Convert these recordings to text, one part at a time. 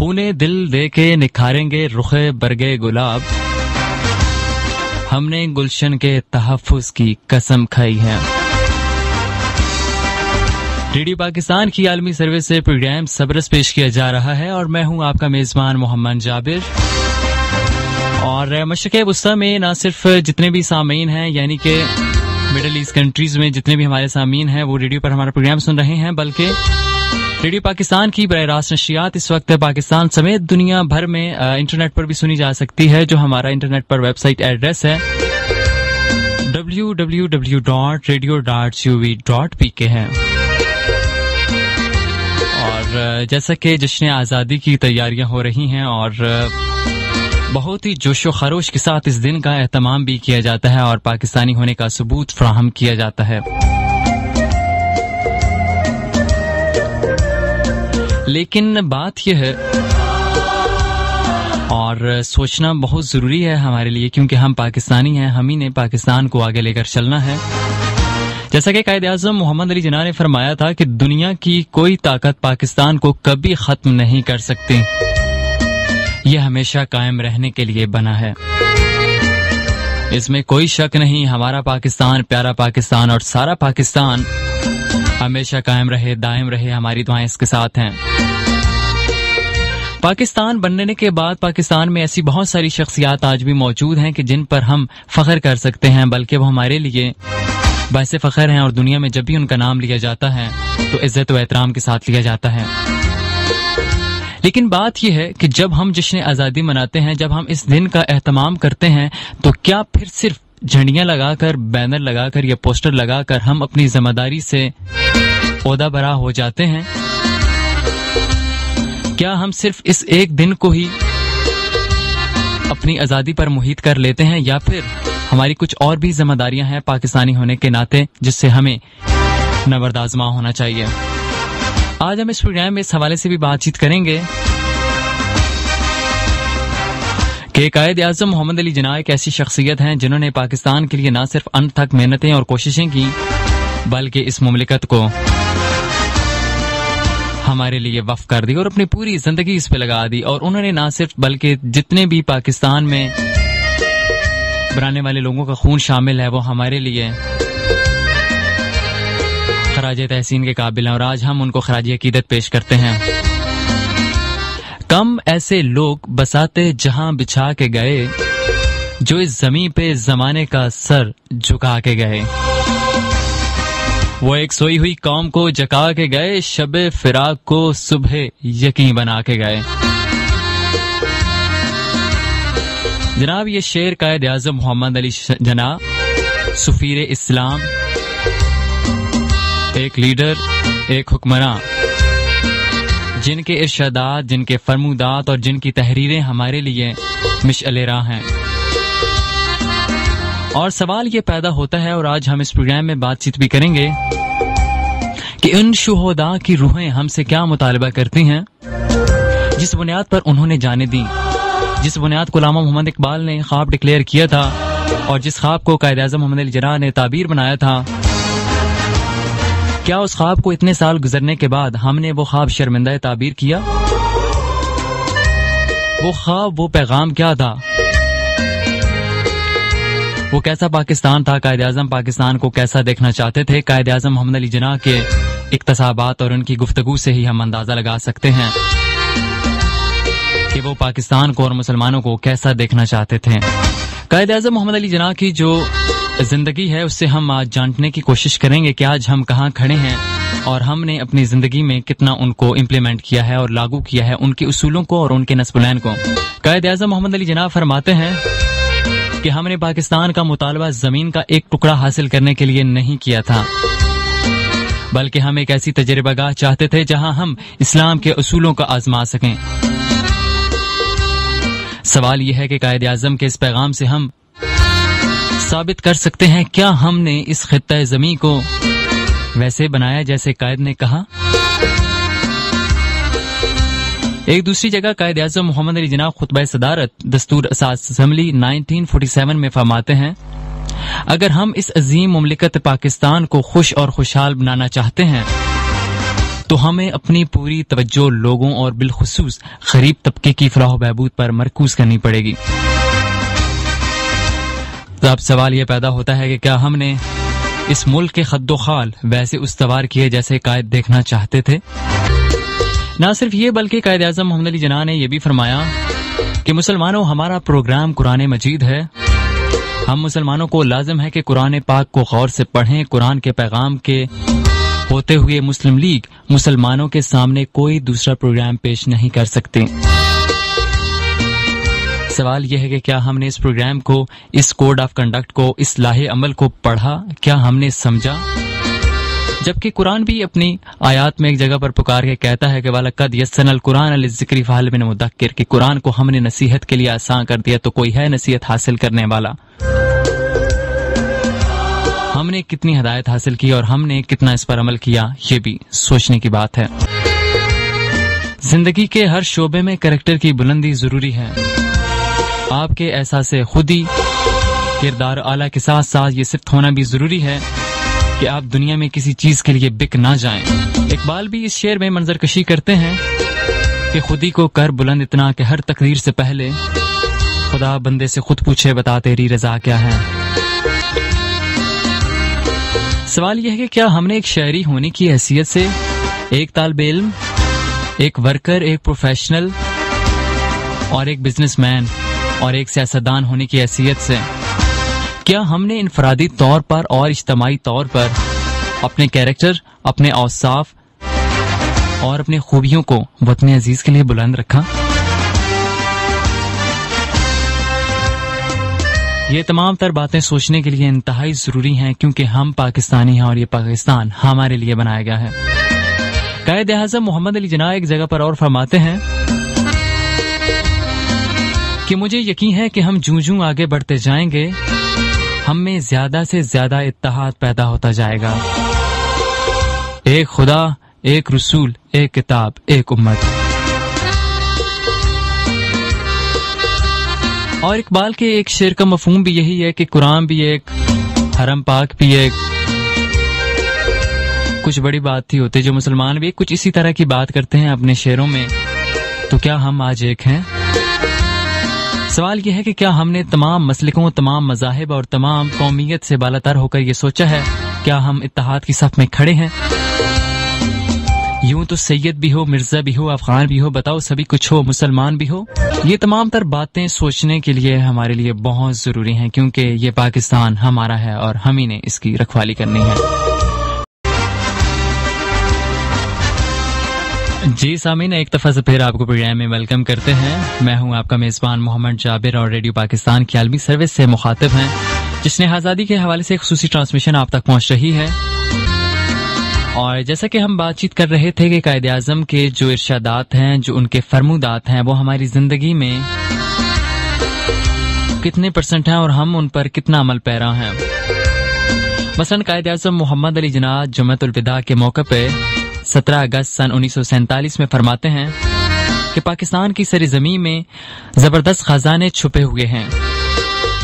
خونے دل دے کے نکھاریں گے رخے برگے گلاب، ہم نے گلشن کے تحفظ کی قسم کھائی ہے۔ ریڈیو پاکستان کی عالمی سروس سے پروگرام صبرس پیش کیا جا رہا ہے اور میں ہوں آپ کا میزبان محمد جابر۔ اور مشرق وسطی میں نہ صرف جتنے بھی سامعین ہیں، یعنی کہ مڈل ایسٹ کنٹریز میں جتنے بھی ہمارے سامعین ہیں وہ ریڈیو پر ہمارا پروگرام سن رہے ہیں، بلکہ ریڈیو پاکستان کی براہ راست نشریات اس وقت پاکستان سمیت دنیا بھر میں انٹرنیٹ پر بھی سنی جا سکتی ہے، جو ہمارا انٹرنیٹ پر ویب سائٹ ایڈریس ہے www.radio.cuv.pk ہے۔ اور جیسا کہ جشن آزادی کی تیاریاں ہو رہی ہیں اور بہت ہی جوش و خروش کے ساتھ اس دن کا اہتمام بھی کیا جاتا ہے اور پاکستانی ہونے کا ثبوت فراہم کیا جاتا ہے، لیکن بات یہ ہے اور سوچنا بہت ضروری ہے ہمارے لیے، کیونکہ ہم پاکستانی ہیں، ہم ہی نے پاکستان کو آگے لے کر چلنا ہے۔ جیسا کہ قائد اعظم محمد علی جناح نے فرمایا تھا کہ دنیا کی کوئی طاقت پاکستان کو کبھی ختم نہیں کر سکتی، یہ ہمیشہ قائم رہنے کے لیے بنا ہے، اس میں کوئی شک نہیں۔ ہمارا پاکستان، پیارا پاکستان اور سارا پاکستان ہمیشہ قائم رہے، دائم رہے، ہماری دعائیں اس کے ساتھ ہیں۔ پاکستان بننے کے بعد پاکستان میں ایسی بہت ساری شخصیات آج بھی موجود ہیں کہ جن پر ہم فخر کر سکتے ہیں، بلکہ وہ ہمارے لیے باعث فخر ہیں، اور دنیا میں جب بھی ان کا نام لیا جاتا ہے تو عزت و احترام کے ساتھ لیا جاتا ہے۔ لیکن بات یہ ہے کہ جب ہم جشن آزادی مناتے ہیں، جب ہم اس دن کا اہتمام کرتے ہیں، تو کیا پھر صرف جھنڈیاں لگا کر، بینر لگا کر یا پوسٹر لگا کر ہم اپنی ذمہ داری سے عہدہ برا ہو جاتے ہیں؟ کیا ہم صرف اس ایک دن کو ہی اپنی آزادی پر محیط کر لیتے ہیں، یا پھر ہماری کچھ اور بھی ذمہ داریاں ہیں پاکستانی ہونے کے ناطے جس سے ہمیں نبردآزما ہونا چاہیے؟ آج ہم اس پروگرام میں اس حوالے سے بھی بات چیت کریں گے کہ قائد اعظم محمد علی جناح ایک ایسی شخصیت ہیں جنہوں نے پاکستان کے لیے نہ صرف انت تک محنتیں اور کوششیں کی، بلکہ اس مملکت کو ہمارے لیے وقف کر دی اور اپنی پوری زندگی اس پہ لگا دی۔ اور انہوں نے نہ صرف بلکہ جتنے بھی پاکستان میں بنانے والے لوگوں کا خون شامل ہے وہ ہمارے لیے خراج تحسین کے قابل ہیں، اور آج ہم ان کو خراج عقیدت پیش کرتے ہیں۔ کم ایسے لوگ بساتے جہاں بچھا کے گئے، جو اس زمین پہ زمانے کا سر جھکا کے گئے، وہ ایک سوئی ہوئی قوم کو جگا کے گئے، شب فراق کو صبح یقین بنا کے گئے۔ جناب یہ شعر قائد اعظم محمد علی جناح، سفیر اسلام، ایک لیڈر، ایک حکمراں، جن کے ارشادات، جن کے فرمودات اور جن کی تحریریں ہمارے لیے مشعل راہ ہیں۔ اور سوال یہ پیدا ہوتا ہے، اور آج ہم اس پروگرام میں بات چیت بھی کریں گے، کہ ان شہداء کی روحیں ہم سے کیا مطالبہ کرتی ہیں، جس بنیاد پر انہوں نے جانیں دیں، جس بنیاد کو علامہ محمد اقبال نے خواب ڈکلیئر کیا تھا، اور جس خواب کو قائد اعظم محمد علی جناح نے تعبیر بنایا تھا۔ کیا اس خواب کو اتنے سال گزرنے کے بعد ہم نے وہ خواب شرمندہ تعبیر کیا؟ وہ خواب، وہ پیغام کیا تھا؟ وہ کیسا پاکستان تھا؟ قائد اعظم پاکستان کو کیسا دیکھنا چاہتے تھے؟ قائد اعظم محمد علی جناح کے اقتصابات اور ان کی گفتگو سے ہی ہم اندازہ لگا سکتے ہیں کہ وہ پاکستان کو اور مسلمانوں کو کیسا دیکھنا چاہتے تھے۔ قائد اعظم محمد علی جناح کی جو زندگی ہے اس سے ہم آج جاننے کی کوشش کریں گے کہ آج ہم کہاں کھڑے ہیں اور ہم نے اپنی زندگی میں کتنا ان کو امپلیمنٹ کیا ہے اور لاگو کیا ہے، ان کے اصولوں کو اور ان کے نصب العین کو۔ قائد اعظم محمد علی جناح فرماتے ہیں کہ ہم نے پاکستان کا مطالبہ زمین کا ایک ٹکڑا حاصل کرنے کے لیے نہیں کیا تھا، بلکہ ہم ایک ایسی تجربہ گاہ چاہتے تھے جہاں ہم اسلام کے اصولوں کو آزما سکیں۔ سوال یہ ہے کہ قائد اعظم کے اس پیغام سے ہم ثابت کر سکتے ہیں کیا ہم نے اس خطہ زمین کو ویسے بنایا جیسے قائد نے کہا؟ ایک دوسری جگہ قائد اعظم محمد علی جناح خطبہ صدارت دستور اسمبلی 1947 میں فرماتے ہیں، اگر ہم اس عظیم مملکت پاکستان کو خوش اور خوشحال بنانا چاہتے ہیں تو ہمیں اپنی پوری توجہ لوگوں اور بالخصوص غریب طبقے کی فلاح و بہبود پر مرکوز کرنی پڑے گی۔ اب سوال یہ پیدا ہوتا ہے کہ کیا ہم نے اس ملک کے خد و خال ویسے استوار کیے جیسے قائد دیکھنا چاہتے تھے؟ نہ صرف یہ بلکہ قائد اعظم محمد علی جناح نے یہ بھی فرمایا کہ مسلمانوں، ہمارا پروگرام قرآن مجید ہے، ہم مسلمانوں کو لازم ہے کہ قرآن پاک کو غور سے پڑھیں۔ قرآن کے پیغام کے ہوتے ہوئے مسلم لیگ مسلمانوں کے سامنے کوئی دوسرا پروگرام پیش نہیں کر سکتے۔ سوال یہ ہے کہ کیا ہم نے اس پروگرام کو، اس کوڈ آف کنڈکٹ کو، اس لاہے عمل کو پڑھا؟ کیا ہم نے سمجھا؟ جبکہ قرآن بھی اپنی آیات میں ایک جگہ پر پکار کے کہتا ہے کہ وَلَقَدْ يَسَّرْنَا الْقُرْآنَ لِلذِّكْرِ فَهَلْ مِن مُدَّكِّرٍ، کہ قرآن کو ہم نے نصیحت کے لیے آسان کر دیا تو کوئی ہے نصیحت حاصل کرنے والا؟ ہم نے کتنی ہدایت حاصل کی اور ہم نے کتنا اس پر عمل کیا، یہ بھی سوچنے کی بات ہے۔ زندگی کے ہر شعبے میں کریکٹر کی بلندی ضروری ہے۔ آپ کے احساس خودی، کردار اعلیٰ کے ساتھ ساتھ یہ صرف ہونا بھی ضروری ہے کہ آپ دنیا میں کسی چیز کے لیے بک نہ جائیں۔ اقبال بھی اس شعر میں منظر کشی کرتے ہیں کہ خودی کو کر بلند اتنا کہ ہر تقدیر سے پہلے خدا بندے سے خود پوچھے بتا تیری رضا کیا ہے۔ سوال یہ ہے کہ کیا ہم نے ایک شاعری ہونے کی حیثیت سے، ایک طالب علم، ایک ورکر، ایک پروفیشنل اور ایک بزنس مین اور ایک سیاستدان ہونے کی حیثیت سے، کیا ہم نے انفرادی طور پر اور اجتماعی طور پر اپنے کیریکٹر، اپنے اوصاف اور اپنے خوبیوں کو وطن عزیز کے لیے بلند رکھا؟ یہ تمام تر باتیں سوچنے کے لیے انتہائی ضروری ہیں، کیونکہ ہم پاکستانی ہیں اور یہ پاکستان ہمارے لیے بنایا گیا ہے۔ قائد اعظم محمد علی جناح ایک جگہ پر اور فرماتے ہیں کہ مجھے یقین ہے کہ ہم جوں آگے بڑھتے جائیں گے، ہم میں زیادہ سے زیادہ اتحاد پیدا ہوتا جائے گا۔ ایک خدا، ایک رسول، ایک کتاب، ایک امت۔ اور اقبال کے ایک شعر کا مفہوم بھی یہی ہے کہ قرآن بھی ایک، حرم پاک بھی ایک، کچھ بڑی بات تھی ہوتے جو مسلمان بھی کچھ اسی طرح کی بات کرتے ہیں اپنے شعروں میں۔ تو کیا ہم آج ایک ہیں؟ سوال یہ ہے کہ کیا ہم نے تمام مسلکوں، تمام مذاہب اور تمام قومیت سے بالاتر ہو کر یہ سوچا ہے، کیا ہم اتحاد کی صف میں کھڑے ہیں؟ یوں تو سید بھی ہو، مرزا بھی ہو، افغان بھی ہو، بتاؤ سبھی کچھ ہو، مسلمان بھی ہو۔ یہ تمام تر باتیں سوچنے کے لیے ہمارے لیے بہت ضروری ہیں، کیونکہ یہ پاکستان ہمارا ہے اور ہم ہی نے اس کی رکھوالی کرنی ہے۔ جی سامعین، ایک دفعہ سے پھر آپ کو پروگرام میں ویلکم کرتے ہیں۔ میں ہوں آپ کا میزبان محمد جابر اور ریڈیو پاکستان کی عالمی سروس سے مخاطب ہیں، جس نے آزادی کے حوالے سے خصوصی ٹرانسمیشن آپ تک پہنچ رہی ہے۔ اور جیسا کہ ہم بات چیت کر رہے تھے کہ قائد اعظم کے جو ارشادات ہیں، جو ان کے فرمودات ہیں، وہ ہماری زندگی میں کتنے % ہیں اور ہم ان پر کتنا عمل پیرا ہیں۔ مثلا قائد اعظم محمد علی جناح جمعۃ الوداع کے موقع پہ 17 اگست سن 1947 میں فرماتے ہیں کہ پاکستان کی سرزمین میں زبردست خزانے چھپے ہوئے ہیں،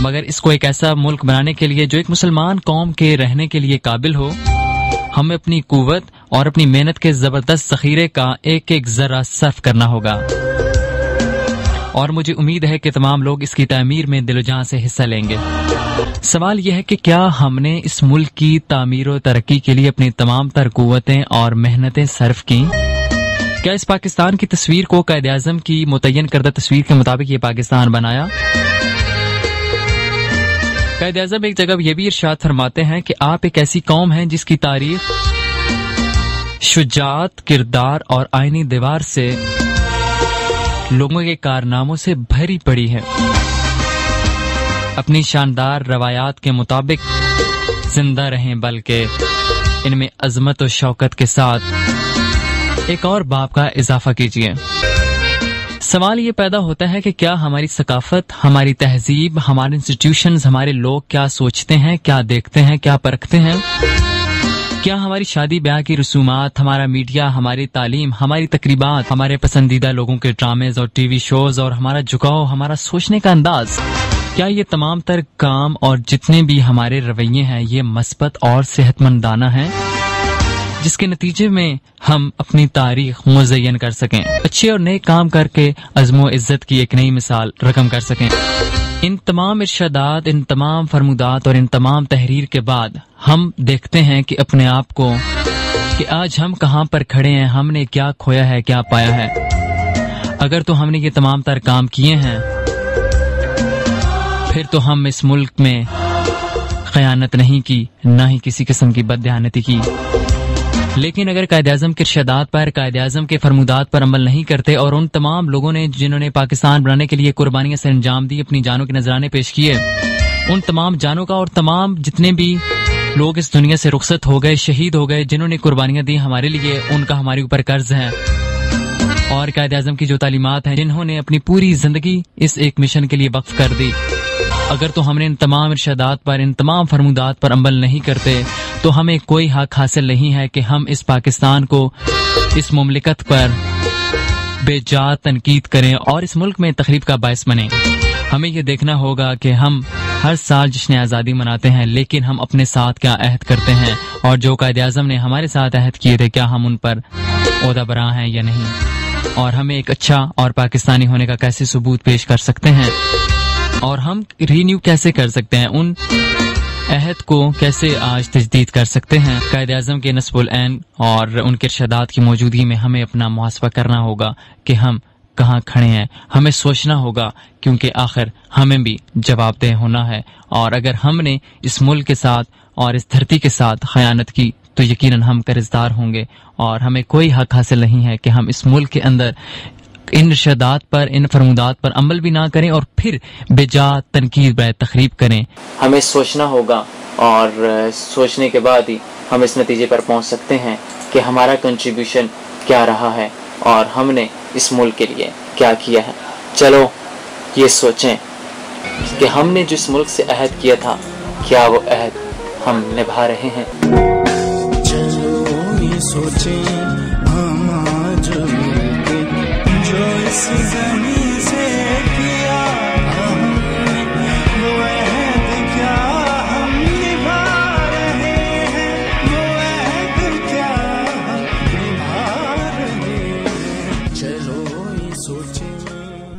مگر اس کو ایک ایسا ملک بنانے کے لیے جو ایک مسلمان قوم کے رہنے کے لیے قابل ہو، ہمیں اپنی قوت اور اپنی محنت کے زبردست ذخیرے کا ایک ایک ذرہ صرف کرنا ہوگا، اور مجھے امید ہے کہ تمام لوگ اس کی تعمیر میں دل و جان سے حصہ لیں گے۔ سوال یہ ہے کہ کیا ہم نے اس ملک کی تعمیر و ترقی کے لیے اپنی تمام تر قوتیں اور محنتیں صرف کی؟ کیا اس پاکستان کی تصویر کو قائد اعظم کی متعین کردہ تصویر کے مطابق یہ پاکستان بنایا؟ قائد اعظم ایک جگہ یہ بھی ارشاد فرماتے ہیں کہ آپ ایک ایسی قوم ہیں جس کی تاریخ شجاعت، کردار اور آئینی دیوار سے، لوگوں کے کارناموں سے بھری پڑی ہے۔ اپنی شاندار روایات کے مطابق زندہ رہیں، بلکہ ان میں عظمت و شوکت کے ساتھ ایک اور باب کا اضافہ کیجیے۔ سوال یہ پیدا ہوتا ہے کہ کیا ہماری ثقافت، ہماری تہذیب، ہمارے انسٹیٹیوشنز، ہمارے لوگ کیا سوچتے ہیں، کیا دیکھتے ہیں، کیا پرکھتے ہیں؟ کیا ہماری شادی بیاہ کی رسومات، ہمارا میڈیا، ہماری تعلیم، ہماری تقریبات، ہمارے پسندیدہ لوگوں کے ڈرامز اور ٹی وی شوز اور ہمارا جھکاؤ، ہمارا سوچنے کا انداز، کیا یہ تمام تر کام اور جتنے بھی ہمارے رویے ہیں یہ مثبت اور صحت مندانہ ہیں، جس کے نتیجے میں ہم اپنی تاریخ مزین کر سکیں، اچھے اور نئے کام کر کے عزم و عزت کی ایک نئی مثال رقم کر سکیں۔ ان تمام ارشادات، ان تمام فرمودات اور ان تمام تحریر کے بعد ہم دیکھتے ہیں کہ اپنے آپ کو کہ آج ہم کہاں پر کھڑے ہیں، ہم نے کیا کھویا ہے، کیا پایا ہے۔ اگر تو ہم نے یہ تمام تر کام کیے ہیں، پھر تو ہم اس ملک میں خیانت نہیں کی، نہ ہی کسی قسم کی بددیانتی کی۔ لیکن اگر قائد اعظم کے ارشادات پر، قائد اعظم کے فرمودات پر عمل نہیں کرتے، اور ان تمام لوگوں نے جنہوں نے پاکستان بنانے کے لیے قربانیاں سر انجام دی، اپنی جانوں کے نذرانے پیش کیے، ان تمام جانوں کا اور تمام جتنے بھی لوگ اس دنیا سے رخصت ہو گئے، شہید ہو گئے، جنہوں نے قربانیاں دی ہمارے لیے، ان کا ہمارے اوپر قرض ہے۔ اور قائد اعظم کی جو تعلیمات ہیں، جنہوں نے اپنی پوری زندگی اس ایک مشن کے لیے وقف کر دی، اگر تو ہم نے ان تمام ارشادات پر، ان تمام فرمودات پر عمل نہیں کرتے، تو ہمیں کوئی حق حاصل نہیں ہے کہ ہم اس پاکستان کو، اس مملکت پر بے جا تنقید کریں اور اس ملک میں تخریب کا باعث بنیں۔ ہمیں یہ دیکھنا ہوگا کہ ہم ہر سال جشن آزادی مناتے ہیں، لیکن ہم اپنے ساتھ کیا عہد کرتے ہیں، اور جو قائد اعظم نے ہمارے ساتھ عہد کیے تھے، کیا ہم ان پر عہدہ براں ہیں یا نہیں، اور ہمیں ایک اچھا اور پاکستانی ہونے کا کیسے ثبوت پیش کر سکتے ہیں، اور ہم رینیو کیسے کر سکتے ہیں، ان عہد کو کیسے آج تجدید کر سکتے ہیں۔ قائد اعظم کے نصب العین اور ان کے ارشادات کی موجودگی میں ہمیں اپنا محاسبہ کرنا ہوگا کہ ہم کہاں کھڑے ہیں، ہمیں سوچنا ہوگا، کیونکہ آخر ہمیں بھی جواب دہ ہونا ہے، اور اگر ہم نے اس ملک کے ساتھ اور اس دھرتی کے ساتھ خیانت کی تو یقیناً ہم قرضدار ہوں گے، اور ہمیں کوئی حق حاصل نہیں ہے کہ ہم اس ملک کے اندر ان ارشادات پر، ان فرمودات پر عمل بھی نہ کریں اور پھر بے جا تنقید بے تخریب کریں۔ ہمیں سوچنا ہوگا، اور سوچنے کے بعد ہی ہم اس نتیجے پر پہنچ سکتے ہیں کہ ہمارا کنٹریبیوشن کیا رہا ہے اور ہم نے اس ملک کے لیے کیا کیا ہے۔ چلو یہ سوچیں کہ ہم نے جس ملک سے عہد کیا تھا، کیا وہ عہد ہم نبھا رہے ہیں؟ چلو یہ سوچیں